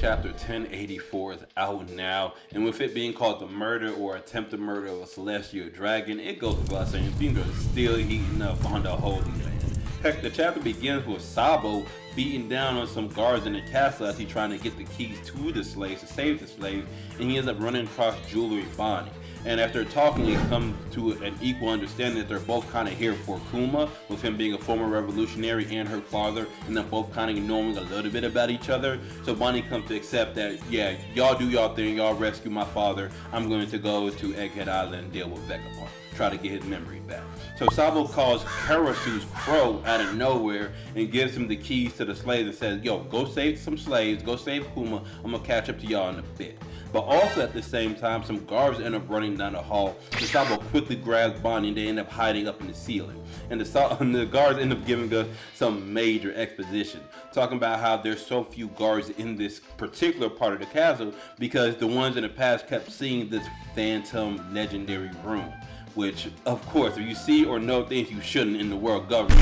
chapter 1084 is out now, and with it being called the murder or attempted murder of a celestial dragon, it goes without saying things are still heating up on the Holy Land. Heck, the chapter begins with Sabo beating down on some guards in the castle as he's trying to get the keys to the slaves, to save the slaves, and he ends up running across Reverie Bonney. And after talking, they come to an equal understanding that they're both kind of here for Kuma, with him being a former revolutionary and her father, and them both kind of knowing a little bit about each other. So Bonnie comes to accept that, yeah, y'all do y'all thing, y'all rescue my father. I'm going to go to Egghead Island and deal with Vegapunk, try to get his memory back. So Sabo calls Karasu's crow out of nowhere and gives him the keys to the slaves and says, yo, go save some slaves, go save Kuma, I'm gonna catch up to y'all in a bit. But also at the same time, some guards end up running down the hall. So Sabo quickly grabs Bonnie and they end up hiding up in the ceiling. And the guards end up giving us some major exposition, talking about how there's so few guards in this particular part of the castle because the ones in the past kept seeing this phantom legendary room. Which, of course, if you see or know things you shouldn't in the world government,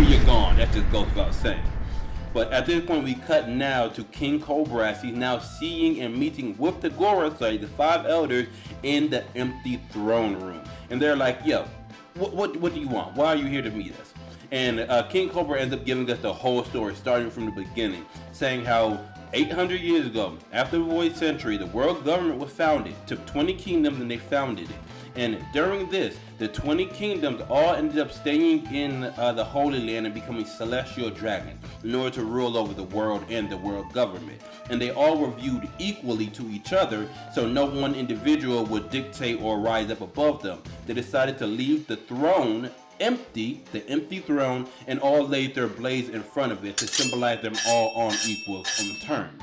you're gone. That just goes without saying. But at this point, we cut now to King Cobra as he's now seeing and meeting with the Gorosei, the 5 elders, in the empty throne room. And they're like, yo, what do you want? Why are you here to meet us? And King Cobra ends up giving us the whole story, starting from the beginning, saying how 800 years ago, after the Void Century, the world government was founded, took 20 kingdoms and they founded it. And during this, the 20 kingdoms all ended up staying in the Holy Land and becoming celestial dragons in order to rule over the world and the world government. And they all were viewed equally to each other, so no one individual would dictate or rise up above them. They decided to leave the throne empty, the empty throne, and all laid their blades in front of it to symbolize them all on equal terms.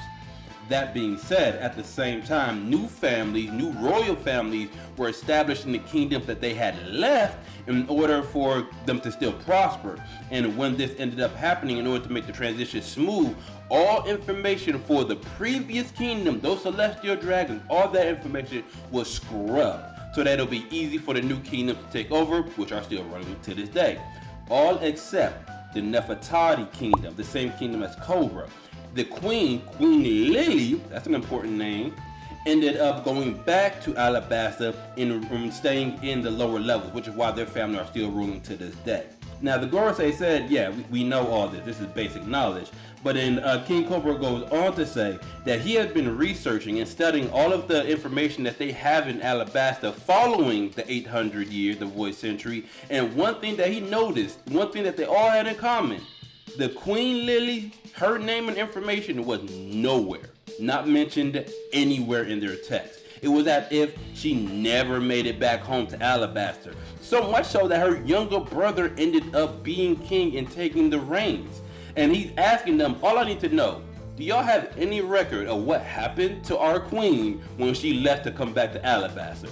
That being said, at the same time, new families, new royal families were established in the kingdoms that they had left in order for them to still prosper. And when this ended up happening, in order to make the transition smooth, all information for the previous kingdom, those celestial dragons, all that information was scrubbed so that it'll be easy for the new kingdoms to take over, which are still running to this day. All except the Nefertari kingdom, the same kingdom as Cobra. The Queen Lily, that's an important name, ended up going back to Alabasta and staying in the lower levels, which is why their family are still ruling to this day. Now the Gorosei said, yeah, we know all this is basic knowledge, but then King Cobra goes on to say that he has been researching and studying all of the information that they have in Alabasta following the 800 years, the Void Century, and one thing that he noticed, one thing that they all had in common, the Queen Lily, her name and information was nowhere, not mentioned anywhere in their text. It was as if she never made it back home to Alabasta. So much so that her younger brother ended up being king and taking the reins. And he's asking them, all I need to know, do y'all have any record of what happened to our queen when she left to come back to Alabasta?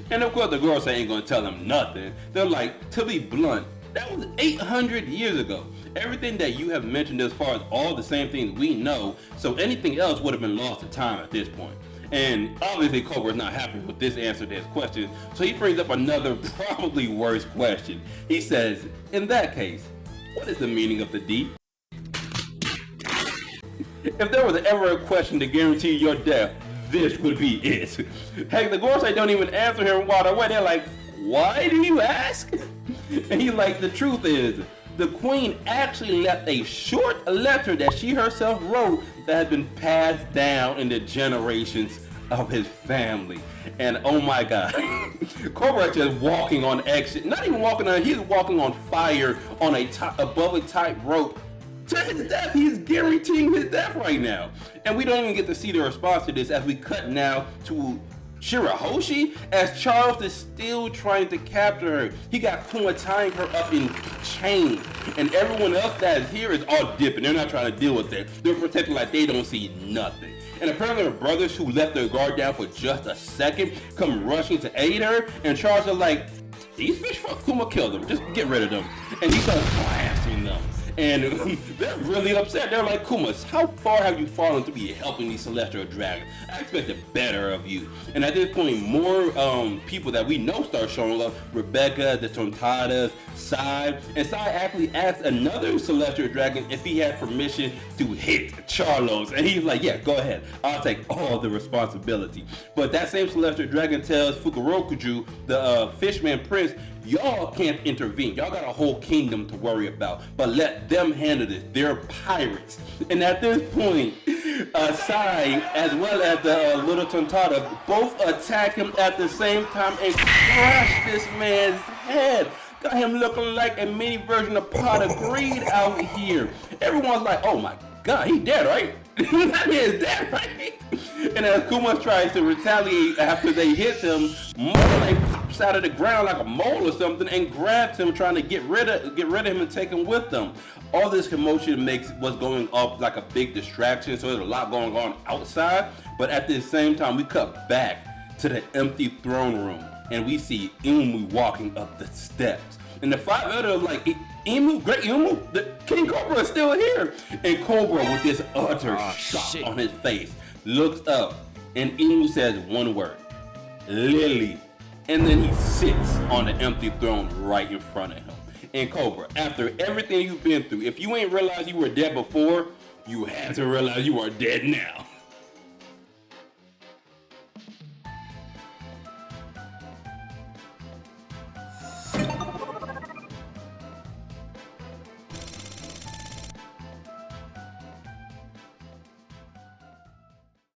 And of course the girls ain't gonna tell them nothing. They're like, to be blunt, that was 800 years ago. Everything that you have mentioned as far as all the same things we know, so anything else would have been lost to time at this point. And obviously Cobra is not happy with this answer to his question, so he brings up another probably worse question. He says, in that case, what is the meaning of the deep? If there was ever a question to guarantee your death, this would be it. Heck, the Gorosei don't even answer him while they're away. They're like, why do you ask? And he's like, the truth is, the queen actually left a short letter that she herself wrote that has been passed down in the generations of his family. And oh my god, Cobra just walking on exit, not even walking on, he's walking on fire on above a tight rope to his death. He's guaranteeing his death right now. And we don't even get to see the response to this as we cut now to Shirahoshi, as Charles is still trying to capture her. He got Kuma tying her up in chains, and everyone else that is here is all dipping. They're not trying to deal with it. They're protecting like they don't see nothing. And apparently her brothers who left their guard down for just a second come rushing to aid her, and Charles is like, these fish fuck Kuma killed them, just get rid of them. And he starts blasting them. And they're really upset. They're like, Kumas, how far have you fallen to be helping these celestial dragons? I expected better of you. And at this point, more people that we know start showing up. Rebecca, the Tontadas, Sai. And Sai actually asked another celestial dragon if he had permission to hit Charlos. And he's like, yeah, go ahead. I'll take all the responsibility. But that same celestial dragon tells Fukurokuju, the fishman prince, y'all can't intervene. Y'all got a whole kingdom to worry about. But let them handle this. They're pirates. And at this point, Sai, as well as the little Tontada, both attack him at the same time and crush this man's head. Got him looking like a mini version of Pot of Greed out here. Everyone's like, oh my God, he dead, right? That man's dead, right? And as Kuma tries to retaliate after they hit him, Morley pops out of the ground like a mole or something and grabs him, trying to get rid of him and take him with them. All this commotion makes what's going up like a big distraction, so there's a lot going on outside. But at the same time, we cut back to the empty throne room, and we see Imu walking up the steps. And the 5 others are like, Imu, great Imu, the King Cobra is still here. And Cobra, with this utter shock on his face, looks up, and Imu says one word, Lily. And then he sits on the empty throne right in front of him. And Cobra, after everything you've been through, if you ain't realized you were dead before, you have to realize you are dead now.